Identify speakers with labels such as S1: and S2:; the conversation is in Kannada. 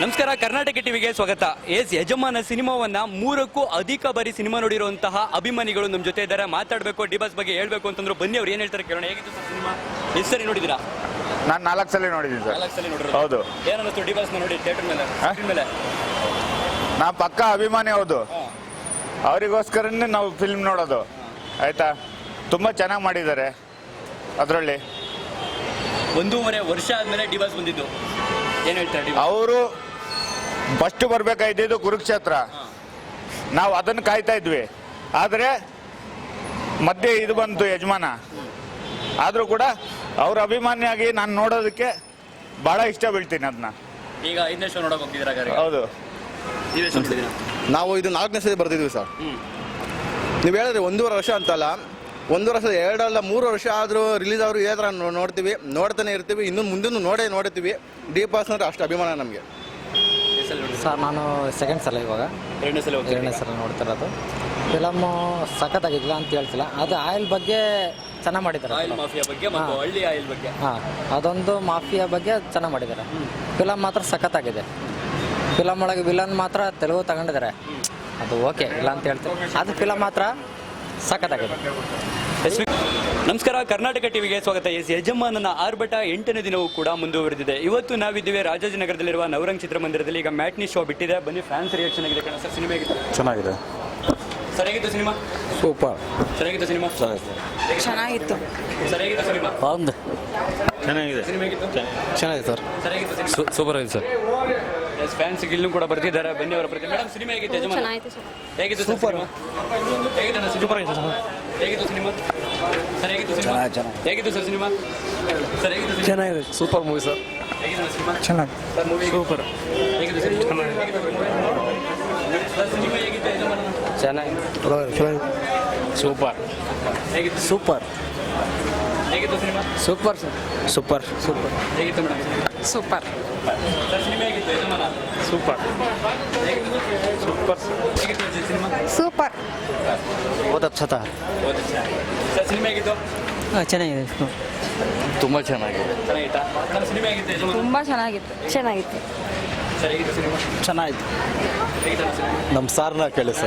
S1: ನಮಸ್ಕಾರ, ಕರ್ನಾಟಕ ಟಿವಿಗೆ ಸ್ವಾಗತ. ಯಜಮಾನ ಸಿನಿಮಾವನ್ನ 3ಕ್ಕೂ ಅಧಿಕ ಬಾರಿ ಸಿನಿಮಾ ನೋಡಿರುವಂತಹ ಅಭಿಮಾನಿಗಳು ನಮ್ಮ ಜೊತೆ ಇದ್ದಾರೆ. ಮಾತಾಡಬೇಕು, ಡಿಬಾಸ್ ಬಗ್ಗೆ ಹೇಳ್ಬೇಕು ಅಂತಂದ್ರು. ಬನ್ನಿ, ಅವ್ರು ಏನ್ ಹೇಳ್ತಾರೆ ಕೇಳೋಣ. ಹೇಗಿತ್ತು ಸರ್ ಸಿನಿಮಾ? ಎಷ್ಟು ಸರಿ ನೋಡಿದಿರಾ?
S2: ನಾನು 4 ಸಲ ನೋಡಿದ್ದೀನಿ ಸರ್.
S1: 4 ಸಲ ನೋಡಿದ್ರು? ಹೌದು. ಏನನ್ನಿಸ್ತು ಡಿಬಾಸ್ ನೋಡಿ ಥಿಯೇಟರ್ ಮೇಲೆ, ಸ್ಕ್ರೀನ್ ಮೇಲೆ?
S2: ನಾ ಪಕ್ಕ ಅಭಿಮಾನಿ. ಹೌದು, ಅವರಿಗೋಸ್ಕರನೇ ನಾವು ಫಿಲ್ಮ್ ನೋಡೋದು. ಆಯ್ತಾ, ತುಂಬ ಚೆನ್ನಾಗಿ ಮಾಡಿದ್ದಾರೆ. ಅದರಲ್ಲಿ
S1: 1.5 ವರ್ಷ ಆದ್ಮೇಲೆ ಡಿಬಾಸ್ ಬಂದಿದ್ದು. ಏನ್ ಹೇಳ್ತಾರೆ?
S2: ಅವರು ಫಸ್ಟ್ ಬರ್ಬೇಕಾಯ್ತಿದ್ದು ಕುರುಕ್ಷೇತ್ರ. ನಾವು ಅದನ್ನು ಕಾಯ್ತಾ ಇದ್ವಿ. ಆದರೆ ಮಧ್ಯೆ ಇದು ಬಂತು ಯಜಮಾನ. ಆದರೂ ಕೂಡ ಅವ್ರ ಅಭಿಮಾನಿಯಾಗಿ ನಾನು ನೋಡೋದಕ್ಕೆ ಭಾಳ ಇಷ್ಟ ಬೀಳ್ತೀನಿ ಅದನ್ನ.
S1: ಈಗ 5ನೇ ಶೋ ನೋಡೋಕೆ ಹೋಗ್ತಿದ್ದೀರಾ?
S2: ಹೌದು.
S3: ನಾವು ಇದು 4ನೇ ಸತಿ ಬರ್ತಿದ್ವಿ ಸರ್. ನೀವು ಹೇಳಿದ್ರೆ 1.5 ವರ್ಷ ಅಂತಲ್ಲ, 1 ವರ್ಷ 2 ಅಲ್ಲ 3 ವರ್ಷ ಆದರೂ ರಿಲೀಸ್ ಅವರು ಇದೇ ಥರ ನೋಡ್ತೀವಿ, ನೋಡ್ತಾನೆ ಇರ್ತೀವಿ. ಇನ್ನು ಮುಂದೆ ನೋಡ್ತೀವಿ. ಡಿಬಾಸ್ ಅಂದ್ರೆ ಅಷ್ಟು ಅಭಿಮಾನ ನಮಗೆ
S4: ಸರ್. ನಾನು ಸೆಕೆಂಡ್ ಸಲ ಇವಾಗ 2ನೇ ಸಲ ನೋಡ್ತಿರೋದು. ಫಿಲಮ್ಮು ಸಖತ್ತಾಗಿಲ್ಲ ಅಂತ ಹೇಳ್ತಿಲ್ಲ, ಅದು ಆಯಿಲ್ ಬಗ್ಗೆ ಚೆನ್ನಾಗಿ ಮಾಡಿದ್ದಾರೆ.
S1: ಆಯಿಲ್ ಮಾಫಿಯಾ ಬಗ್ಗೆ ಮತ್ತು ಹಳ್ಳಿ ಆಯಿಲ್ ಬಗ್ಗೆ.
S4: ಹಾಂ, ಅದೊಂದು ಮಾಫಿಯಾ ಬಗ್ಗೆ ಚೆನ್ನಾಗಿ ಮಾಡಿದ್ದಾರೆ. ಫಿಲಮ್ ಮಾತ್ರ ಸಖತ್ತಾಗಿದೆ. ಫಿಲಮ್ ಒಳಗೆ ವಿಲನ್ ಮಾತ್ರ ತೆಲುಗು ತಗೊಂಡಿದ್ದಾರೆ, ಅದು ಓಕೆ ಇಲ್ಲ ಅಂತ ಹೇಳ್ತೀನಿ. ಅದು ಫಿಲಮ್ ಮಾತ್ರ ಸಖತ್ತಾಗಿದೆ.
S1: ನಮಸ್ಕಾರ, ಕರ್ನಾಟಕ ಟಿವಿಗೆ ಸ್ವಾಗತ. ಯಜಮಾನನ ಆರ್ಭಟ 8ನೇ ದಿನವೂ ಕೂಡ ಮುಂದುವರೆದಿದೆ. ಇವತ್ತು ನಾವಿದ್ದೀವಿ ರಾಜಾಜಿನಗರದಲ್ಲಿರುವ ನವರಂಗ್ ಚಿತ್ರಮಂದಿರದಲ್ಲಿ. ಈಗ ಮ್ಯಾಟ್ನಿ ಶೋ ಬಿಟ್ಟಿದೆ. ಬನ್ನಿ, ಫ್ಯಾನ್ಸ್ ರಿಯಾಕ್ಷನ್ ಆಗಿದೆ ಕಣ ಸರ್. ಸಿನಿಮಾ ಹೇಗಿತ್ತು?
S3: ಚೆನ್ನಾಗಿದೆ.
S1: ಸರ್ ಹೇಗಿತ್ತು ಸಿನಿಮಾ?
S3: ಸೂಪರ್.
S1: ಸರಿಯಾಗಿತ್ತು ಸಿನಿಮಾ?
S5: ಚೆನ್ನಾಗಿತ್ತು.
S1: ಸರಿಯಾಗಿತ್ತು ಸಿನಿಮಾ?
S4: ಒಂದು
S3: ಚೆನ್ನಾಗಿದೆ.
S1: ಸಿನಿಮಾ ಹೇಗಿತ್ತು?
S4: ಚೆನ್ನಾಗಿದೆ ಸರ್.
S1: ಸರಿಯಾಗಿತ್ತು ಸಿನಿಮಾ?
S4: ಸೂಪರ್ ಆಗಿದೆ ಸರ್.
S1: ಫ್ಯಾನ್ಸ್ ಇಲ್ಲೂ ಕೂಡ ಬರ್ತಿದ್ದಾರೆ. ಬನ್ನಿ ಅವರ ಪ್ರತಿ. ಮೇಡಮ್, ಸಿನಿಮಾ ಹೇಗಿತ್ತು? ಯಜಮಾನ ಹೇಗಿತ್ತು? ಸೂಪರ್. ಹೇಗಿತ್ತು? ಸೂಪರ್ ಆಗಿದೆ ಸರ್. ಹೇಗಿತ್ತು ಸಿನಿಮಾ? ಸರ್ ಹೇಗಿತ್ತು ಸಿನಿಮಾ? ಹೇಗಿತ್ತು ಸರ್ ಸಿನಿಮಾ? ಸರ್ ಹೇಗಿತ್ತು?
S4: ಚೆನ್ನಾಗಿದೆ. Super movie sir.
S1: ಹೇಗಿತ್ತು ಸಿನಿಮಾ?
S4: ಚೆನ್ನಾಗಿ.
S1: Sir movie super. ಹೇಗಿತ್ತು ಸಿನಿಮಾ? ಸರ್ ಸಿನಿಮಾ ಹೇಗಿತ್ತು? ಯಜಮಾನ
S4: ಚೆನ್ನಾಗಿ.
S1: ಸೂಪರ್. ಹೇಗಿತ್ತು?
S4: ಸೂಪರ್.
S1: ಹೇಗಿತ್ತು cinema?
S4: Super sir. Super. Super.
S1: ಹೇಗಿತ್ತು ಮೇಡಮ್?
S5: ಸೂಪರ್.
S1: ಸರ್ ಸಿನಿಮಾ ಹೇಗಿತ್ತು? ಯಜಮಾನ
S3: ಸೂಪರ್.
S1: ಹೇಗಿತ್ತು? ಸೂಪರ್. ಹೇಗಿತ್ತು ಸಿನಿಮಾ?
S5: ಸೂಪರ್.
S4: बहुत अच्छा था.
S1: ಸರ್ ಸಿನಿಮಾ ಹೇಗಿತ್ತು?
S4: ಚೆನ್ನಾಗಿದೆ.
S3: ತುಂಬ ಚೆನ್ನಾಗಿದೆ.
S1: ಚೆನ್ನಾಗಿತ್ತಾ? ಸರ್ ಸಿನಿಮಾ ಹೇಗಿತ್ತು? ಯಜಮಾನ
S5: ತುಂಬ ಚೆನ್ನಾಗಿತ್ತು.
S1: ಸರ್ ಹೇಗಿತ್ತು ಸಿನಿಮಾ?
S4: ಚೆನ್ನಾಗಿತ್ತು.
S1: ಹೇಗಿತ್ತು ಸಿನಿಮಾ?
S3: ನಮ್ಮ ಸಾರ್ನ ಕೇಳಿ ಸರ್.